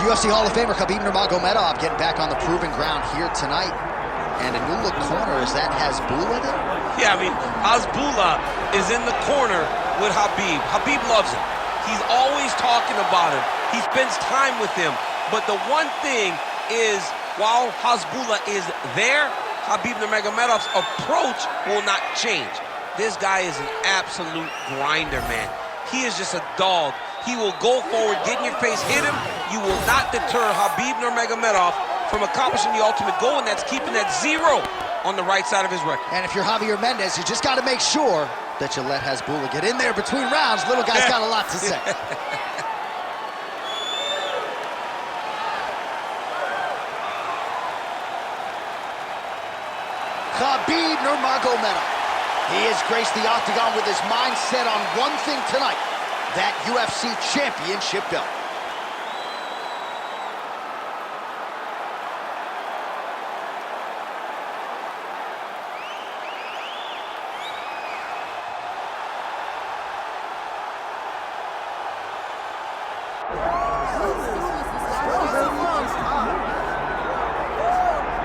UFC Hall of Famer Khabib Nurmagomedov getting back on the proving ground here tonight. And a new look corner, is that Hasbulla there? Yeah, I mean, Hasbulla is in the corner with Khabib. Khabib loves him. He's always talking about him. He spends time with him. But the one thing is, while Hasbulla is there, Khabib Nurmagomedov's approach will not change. This guy is an absolute grinder, man. He is just a dog. He will go forward, get in your face, hit him. You will not deter Khabib Nurmagomedov from accomplishing the ultimate goal, and that's keeping that 0 on the right side of his record. And if you're Javier Mendez, you just got to make sure that you let Hasbulla get in there between rounds. Little guy's got a lot to say. Khabib Nurmagomedov. He has graced the octagon with his mind set on one thing tonight, that UFC championship belt.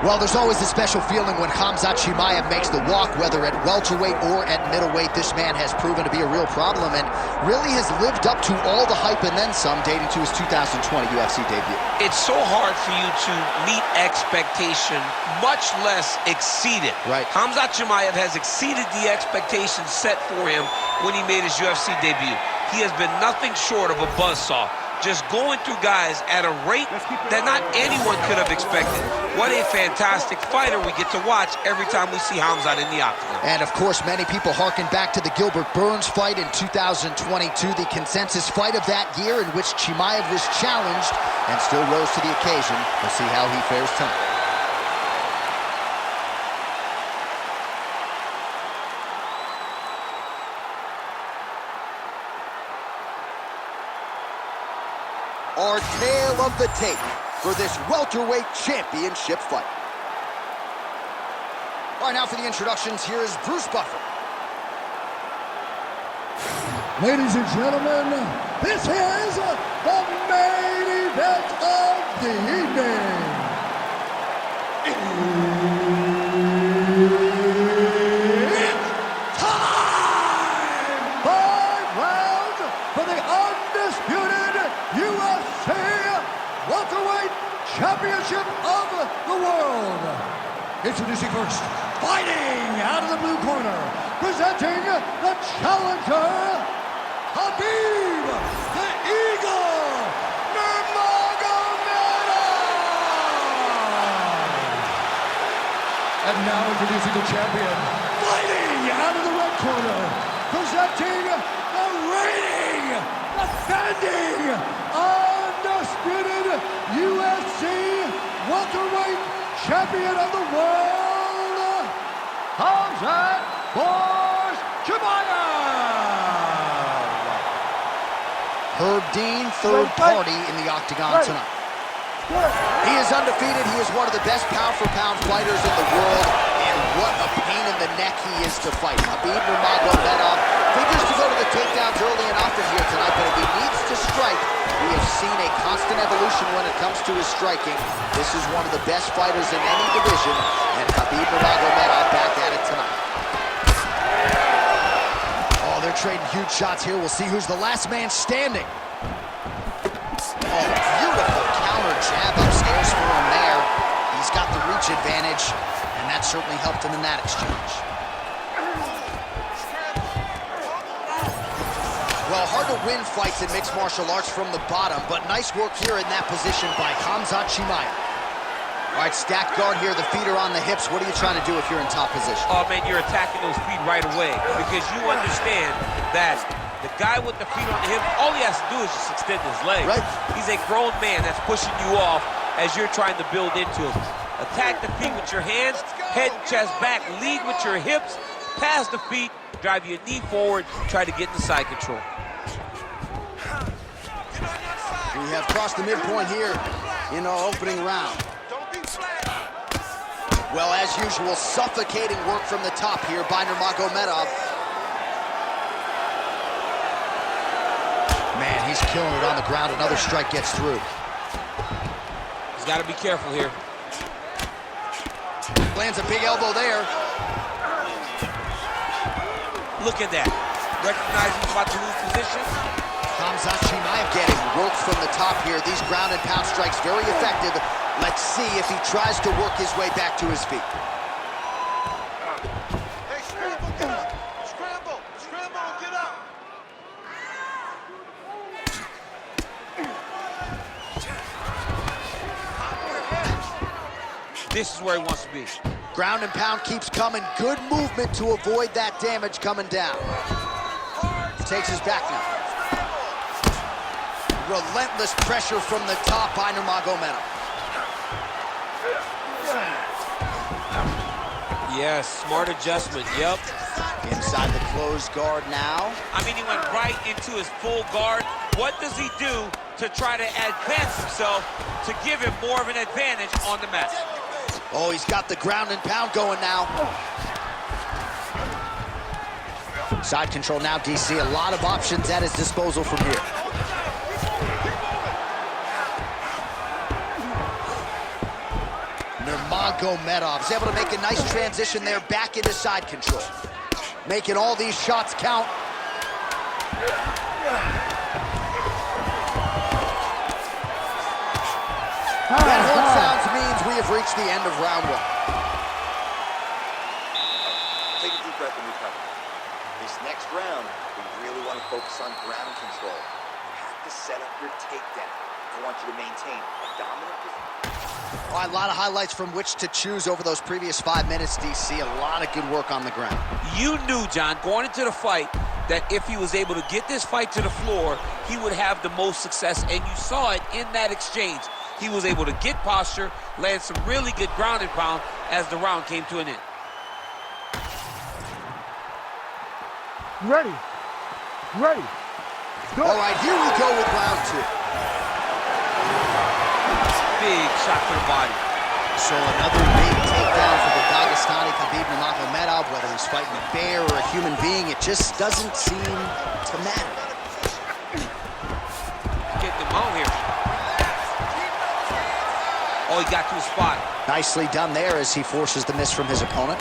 Well, there's always a special feeling when Khamzat Chimaev makes the walk, whether at welterweight or at middleweight. This man has proven to be a real problem and really has lived up to all the hype and then some, dating to his 2020 UFC debut. It's so hard for you to meet expectation, much less exceed it. Right. Khamzat Chimaev has exceeded the expectations set for him when he made his UFC debut. He has been nothing short of a buzzsaw, just going through guys at a rate that not anyone could have expected. What a fantastic fighter we get to watch every time we see Khamzat in the octagon. And of course, many people harken back to the Gilbert Burns fight in 2022, the consensus fight of that year in which Chimaev was challenged and still rose to the occasion. We'll see how he fares tonight. Our tale of the tape for this welterweight championship fight. All right, now for the introductions, here is Bruce Buffer. Ladies and gentlemen, this is the main event of the evening. It's time! 5 rounds for the undisputed UFC welterweight championship of the world. Introducing first, fighting out of the blue corner, presenting the challenger, Khabib the Eagle Nurmagomedov. And now introducing the champion, fighting out of the red corner, presenting the reigning, defending, undisputed UFC welterweight champion of the world, Khamzat Chimaev. Herb Dean, third party in the octagon tonight. He is undefeated. He is one of the best pound-for-pound fighters in the world, and what a pain in the neck he is to fight. Khabib Nurmagomedov figures to go to the takedowns early and often here tonight, but if he needs to strike, we have seen a constant evolution when it comes to his striking. This is one of the best fighters in any division, and Khabib Nurmagomedov back at it tonight. Oh, they're trading huge shots here. We'll see who's the last man standing. Oh, beautiful counter jab upstairs for him there. He's got the reach advantage, and that certainly helped him in that exchange. Well, hard to win fights in mixed martial arts from the bottom, but nice work here in that position by Khamzat Chimaev. All right, stacked guard here, the feet are on the hips. What are you trying to do if you're in top position? Oh, man, you're attacking those feet right away because you understand that the guy with the feet on the hip, all he has to do is just extend his legs. Right. He's a grown man that's pushing you off as you're trying to build into him. Attack the feet with your hands, head and chest back, lead with your hips, pass the feet, drive your knee forward, try to get into side control. We have crossed the midpoint here in our opening round. Well, as usual, suffocating work from the top here by Nurmagomedov. Man, he's killing it on the ground. Another strike gets through. He's got to be careful here. Lands a big elbow there. Look at that. Recognizing he's about to lose position. Khamzat Chimaev getting work from the top here. These ground and pound strikes very effective. Let's see if he tries to work his way back to his feet. Hey, scramble, get up. Scramble, scramble, get up. This is where he wants to be. Ground and pound keeps coming. Good movement to avoid that damage coming down. He takes his back now. Relentless pressure from the top by Nurmagomedov. Yes, smart adjustment, yep. Inside the closed guard now. I mean, he went right into his full guard. What does he do to try to advance himself to give him more of an advantage on the mat? Oh, he's got the ground and pound going now. Side control now, DC. A lot of options at his disposal from here. Nurmagomedov is able to make a nice transition there back into side control. Making all these shots count. That horn sounds means we have reached the end of round one. Take a deep breath and recover. This next round, we really want to focus on ground control. You have to set up your takedown. I want you to maintain a dominant position. A lot of highlights from which to choose over those previous 5 minutes, DC. A lot of good work on the ground. You knew, John, going into the fight, that if he was able to get this fight to the floor, he would have the most success, and you saw it in that exchange. He was able to get posture, land some really good ground and pound as the round came to an end. Ready. Ready. Go. All right, here we go with round two. Big shot to the body. So another big takedown for the Dagestani Khabib Nurmagomedov. Whether he's fighting a bear or a human being, it just doesn't seem to matter. Getting him out here. Oh, he got to his spot. Nicely done there as he forces the miss from his opponent.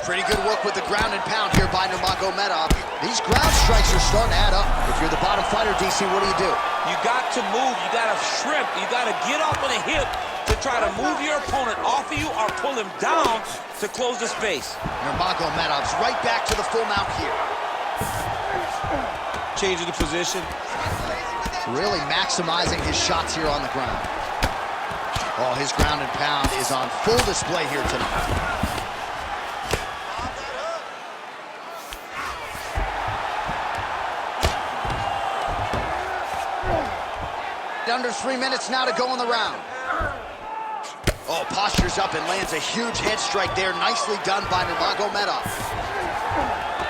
Pretty good work with the ground and pound here by Nurmagomedov. These ground strikes are starting to add up. If you're the bottom fighter, DC, what do? You got to move. You got to shrimp. You got to get up on a hip to try to move your opponent off of you or pull him down to close the space. Nurmagomedov's right back to the full mount here. Changing the position. Really maximizing his shots here on the ground. Oh, his ground and pound is on full display here tonight. Under 3 minutes now to go in the round. Oh, postures up and lands a huge head strike there. Nicely done by Nurmagomedov.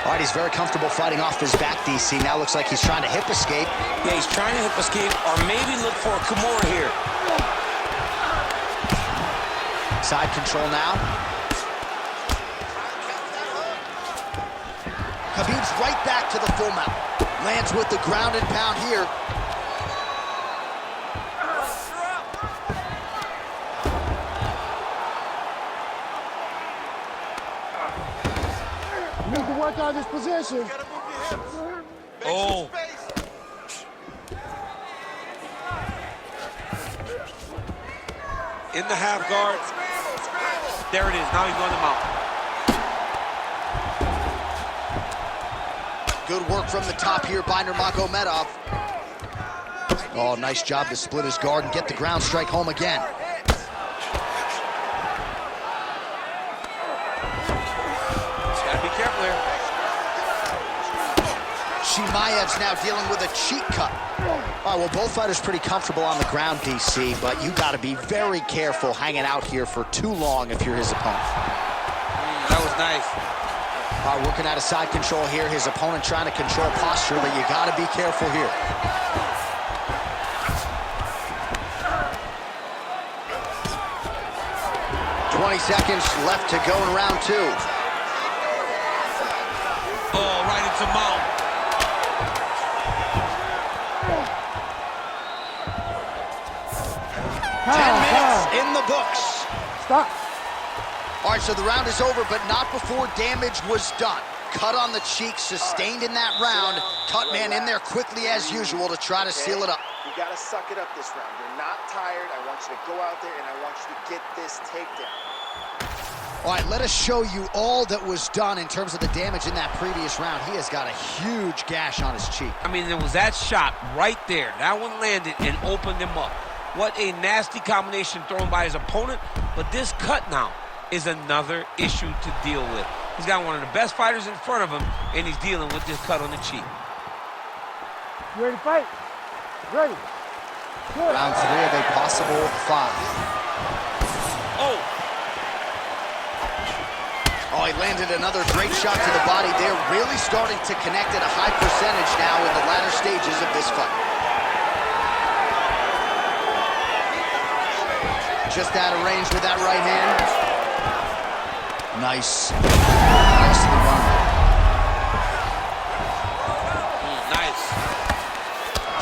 All right, he's very comfortable fighting off his back, DC. Now looks like he's trying to hip escape. Yeah, he's trying to hip escape or maybe look for a Kimura here. Side control now. Khabib's right back to the full mount. Lands with the ground and pound here. You need to work on this position. Oh. In the half guard. There it is. Now he's on the mount. Good work from the top here by Nurmagomedov. Oh, nice job to split his guard and get the ground strike home again. Gotta be careful here. Chimaev's now dealing with a cheek cut. All right, well, both fighters pretty comfortable on the ground, DC, but you got to be very careful hanging out here for too long if you're his opponent. That was nice. All right, working out of side control here. His opponent trying to control posture, but you got to be careful here. 20 seconds left to go in round 2. Oh, right into mount. Minutes in the books. Stop. All right, so the round is over, but not before damage was done. Cut on the cheek, sustained in that round. Cut man in there quickly as usual to try to seal it up. You gotta suck it up this round. You're not tired. I want you to go out there and I want you to get this takedown. All right, let us show you all that was done in terms of the damage in that previous round. He has got a huge gash on his cheek. I mean, there was that shot right there. That one landed and opened him up. What a nasty combination thrown by his opponent. But this cut now is another issue to deal with. He's got one of the best fighters in front of him, and he's dealing with this cut on the cheek. You ready to fight? Ready. Good. Round 3 of a possible 5. Oh! Oh, he landed another great shot to the body there. Really starting to connect at a high percentage now in the latter stages of this fight. Just out of range with that right hand. Nice. Nicely done. Nice.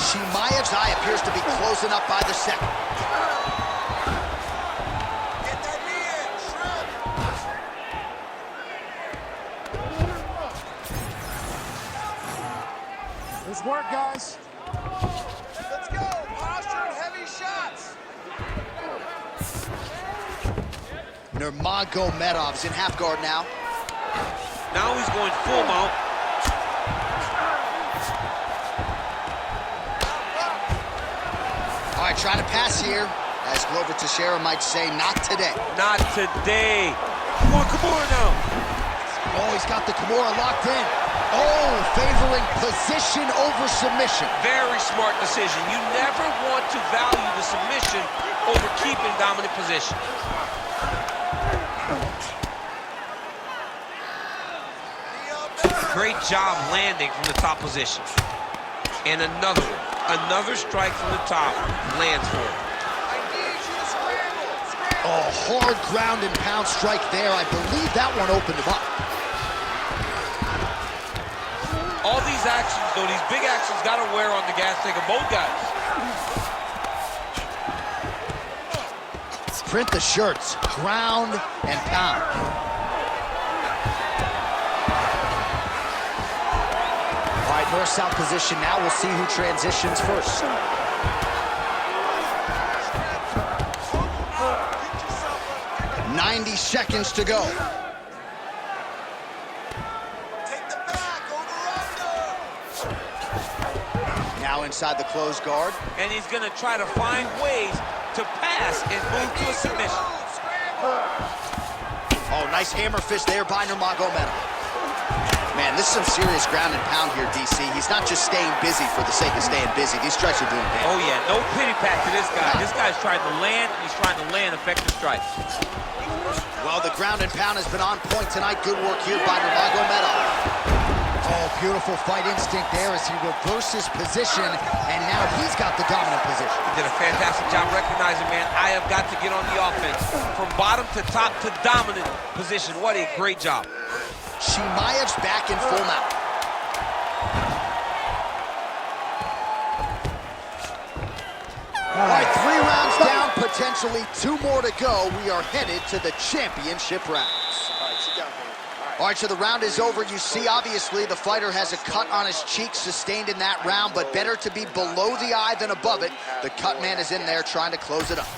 Chimaev's eye appears to be closing up by the second. Get that knee in, shrimp. Let's work, guys. Let's go. Posture and heavy shots. Nurmagomedov's in half guard now. Now he's going full mount. All right, trying to pass here. As Glover Teixeira might say, not today. Not today. Come on, Kimura now. Oh, he's got the Kimura locked in. Oh, favoring position over submission. Very smart decision. You never want to value the submission over keeping dominant position. Great job landing from the top position. And another one. Another strike from the top lands for him. Oh, hard ground and pound strike there. I believe that one opened him up. All these actions, though, these big actions got to wear on the gas tank of both guys. Print the shirts. Ground and pound. All right, north-south position now. We'll see who transitions first. "90 seconds to go. Take the back, over under. Now inside the closed guard. And he's going to try to find ways to pass and move to a submission. Oh, nice hammer fist there by Nurmagomedov. Man, this is some serious ground and pound here, DC. He's not just staying busy for the sake of staying busy. These strikes are doing damage. Oh, yeah, no pity pat to this guy. This guy's trying to land, and he's trying to land effective strikes. Well, the ground and pound has been on point tonight. Good work here by Nurmagomedov. Oh, beautiful fight instinct there as he reverses position, and now he's got the dominant position. He did a fantastic job recognizing, man, I have got to get on the offense. From bottom to top to dominant position. What a great job. Chimaev's back in full mount. All right, 3 rounds down, potentially 2 more to go. We are headed to the championship rounds. All right, sit down, man. All right, so the round is over. You see, obviously, the fighter has a cut on his cheek sustained in that round, but better to be below the eye than above it. The cut man is in there trying to close it up.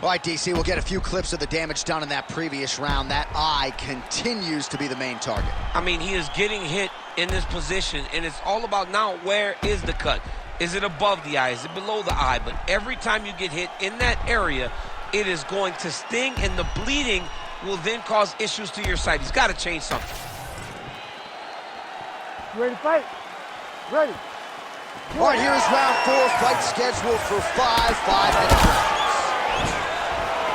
All right, DC, we'll get a few clips of the damage done in that previous round. That eye continues to be the main target. I mean, he is getting hit in this position, and it's all about now, where is the cut? Is it above the eye? Is it below the eye? But every time you get hit in that area, it is going to sting, and the bleeding will then cause issues to your sight. He's got to change something. You ready to fight? Ready. All right, here is round 4. Fight scheduled for 5 5-minute rounds.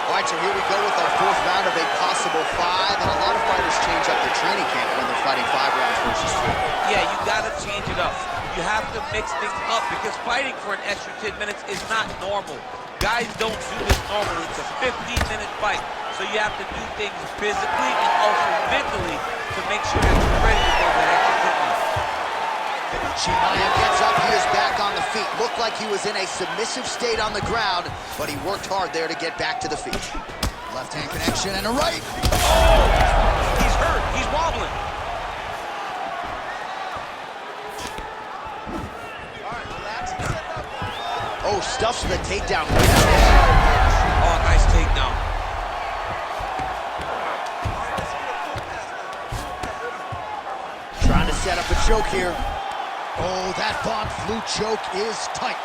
All right, so here we go with our 4th round of a possible 5. And a lot of fighters change up their training camp when they're fighting 5 rounds versus 4. Yeah, you got to change it up. You have to mix things up because fighting for an extra 10 minutes is not normal. Guys don't do this normally. It's a 15-minute fight. So you have to do things physically and also mentally to make sure that you're ready to go that extra technique. Chimaev gets up, he is back on the feet. Looked like he was in a submissive state on the ground, but he worked hard there to get back to the feet. Left hand connection and a right. Oh! He's hurt, he's wobbling. Oh, stuffs the takedown. Oh, nice takedown. Trying to set up a choke here. Oh, that Von Flue choke is tight.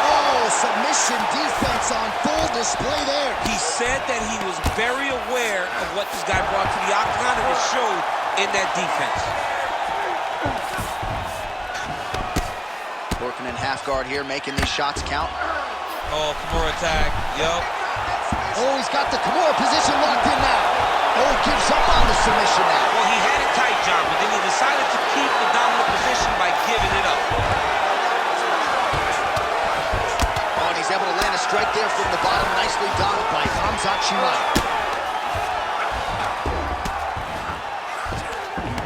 Oh, submission defense on full display there. He said that he was very aware of what this guy brought to the octagon, and it showed in that defense. Working in half guard here, making these shots count. Oh, Kimura tag, yup. Oh, he's got the Kimura position locked in now. Oh, gives up on the submission now. Well, he had it tight, John, but then he decided to keep the dominant position by giving it up. Oh, and he's able to land a strike there from the bottom. Nicely done by Khamzat Chimaev.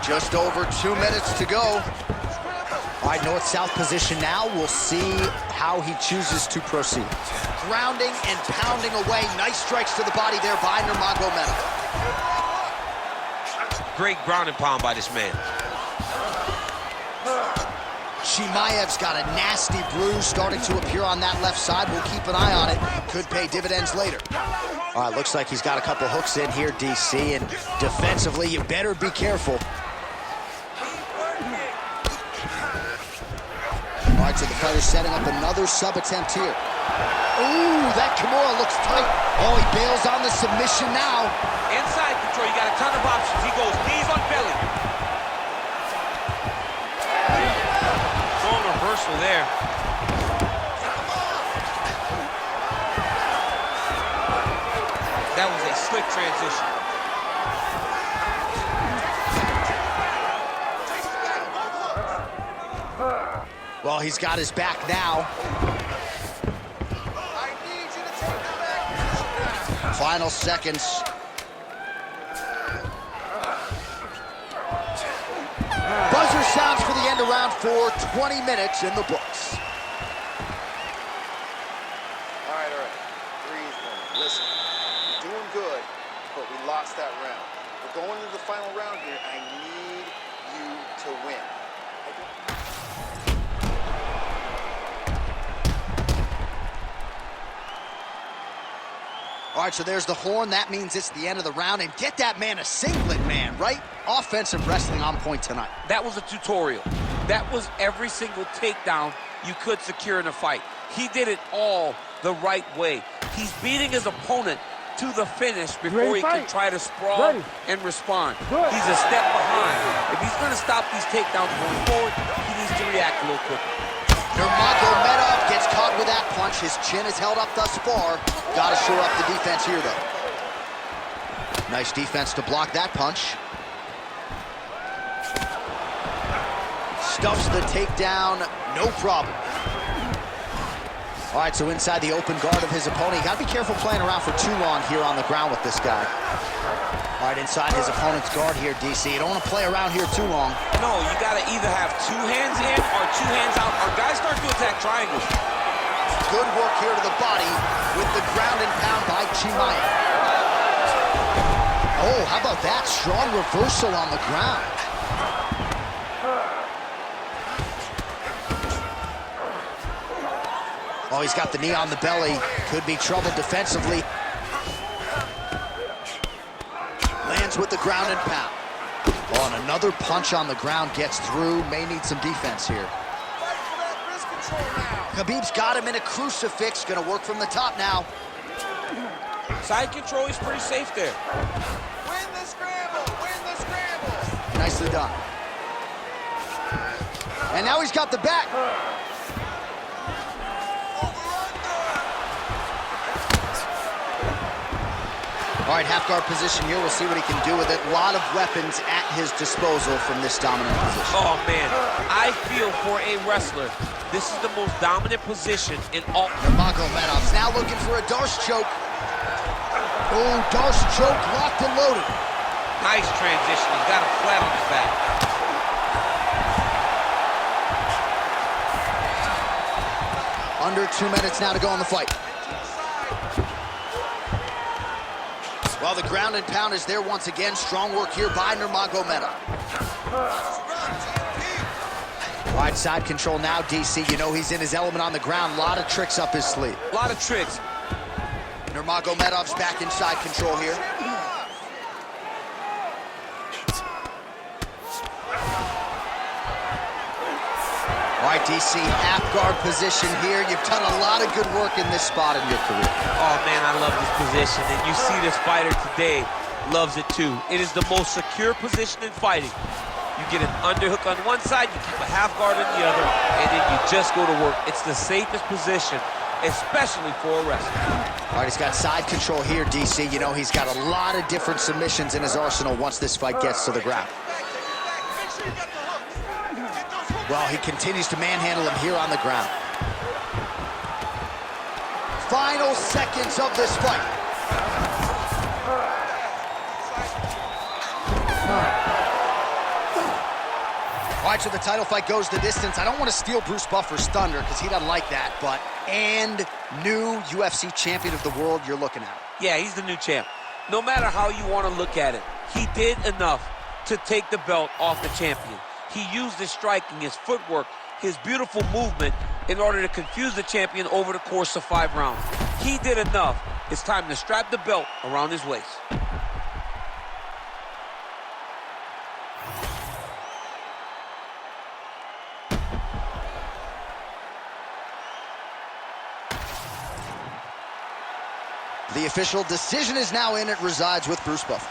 Just over 2 minutes to go. All right, north-south position now. We'll see how he chooses to proceed. Grounding and pounding away. Nice strikes to the body there by Nurmagomedov. Great ground and pound by this man. Chimaev's got a nasty bruise starting to appear on that left side. We'll keep an eye on it. Could pay dividends later. All right, looks like he's got a couple hooks in here, DC, and defensively, you better be careful. All right, so the fighter's setting up another sub attempt here. Ooh, that Kimura looks tight. Oh, he bails on the submission now. Inside control, you got a ton of options. He goes knees on belly. Strong reversal there. That was a slick transition. Well, he's got his back now. Final seconds. Buzzer sounds for the end of round 4. 20 minutes in the books. All right. Breathe, woman. Listen, you're doing good, but we lost that round. We're going into the final round here. I need you to win. All right, so there's the horn. That means it's the end of the round. And get that man a singlet, man, right? Offensive wrestling on point tonight. That was a tutorial. That was every single takedown you could secure in a fight. He did it all the right way. He's beating his opponent to the finish before he can try to sprawl and respond. He's a step behind. If he's going to stop these takedowns going forward, he needs to react a little quicker. Nurmagomedov gets caught with that punch. His chin is held up thus far. Got to shore up the defense here, though. Nice defense to block that punch. Stuffs the takedown, no problem. All right, so inside the open guard of his opponent. You got to be careful playing around for too long here on the ground with this guy. All right, inside his opponent's guard here, DC. You don't want to play around here too long. No, you got to either have 2 hands in or 2 hands out. Our guys start to attack triangles. Good work here to the body with the ground and pound by Chimaev. Oh, how about that? Strong reversal on the ground. Oh, he's got the knee on the belly. Could be trouble defensively. Lands with the ground and pound. Oh, and another punch on the ground gets through. May need some defense here. Khabib's got him in a crucifix. Gonna work from the top now. Side control is pretty safe there. Win the scramble! Win the scramble! Nicely done. And now he's got the back. All right, half guard position here. We'll see what he can do with it. A lot of weapons at his disposal from this dominant position. Oh, man. I feel for a wrestler, this is the most dominant position in all. Nurmagomedov's now looking for a Darce choke. Oh, Darce choke locked and loaded. Nice transition. He's got him flat on his back. Under 2 minutes now to go in the fight. Well, the ground and pound is there once again. Strong work here by Nurmagomedov. Wide side control now, DC. You know he's in his element on the ground. A lot of tricks up his sleeve. A lot of tricks. Nurmagomedov's back inside control here. All right, DC, half guard position here. You've done a lot of good work in this spot in your career. Oh, man, I love this position. And you see this fighter today loves it, too. It is the most secure position in fighting. You get an underhook on one side, you keep a half guard on the other, and then you just go to work. It's the safest position, especially for a wrestler. All right, he's got side control here, DC. You know he's got a lot of different submissions in his arsenal once this fight gets to the ground. Well, he continues to manhandle him here on the ground. Final seconds of this fight. All right, so the title fight goes the distance. I don't want to steal Bruce Buffer's thunder because he doesn't like that, but and new UFC champion of the world you're looking at. Yeah, he's the new champ. No matter how you want to look at it, he did enough to take the belt off the champion. He used his striking, his footwork, his beautiful movement in order to confuse the champion over the course of 5 rounds. He did enough. It's time to strap the belt around his waist. The official decision is now in. It resides with Bruce Buffer.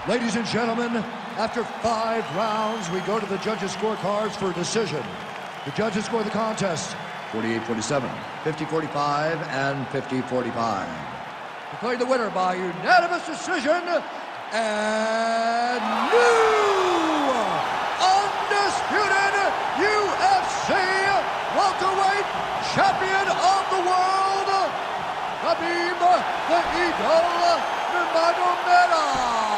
Ladies and gentlemen, after 5 rounds, we go to the judges' scorecards for a decision. The judges score the contest 48-47, 50-45, and 50-45. Declared the winner by unanimous decision, and new undisputed UFC welterweight champion of the world, Khabib the Eagle Nurmagomedov.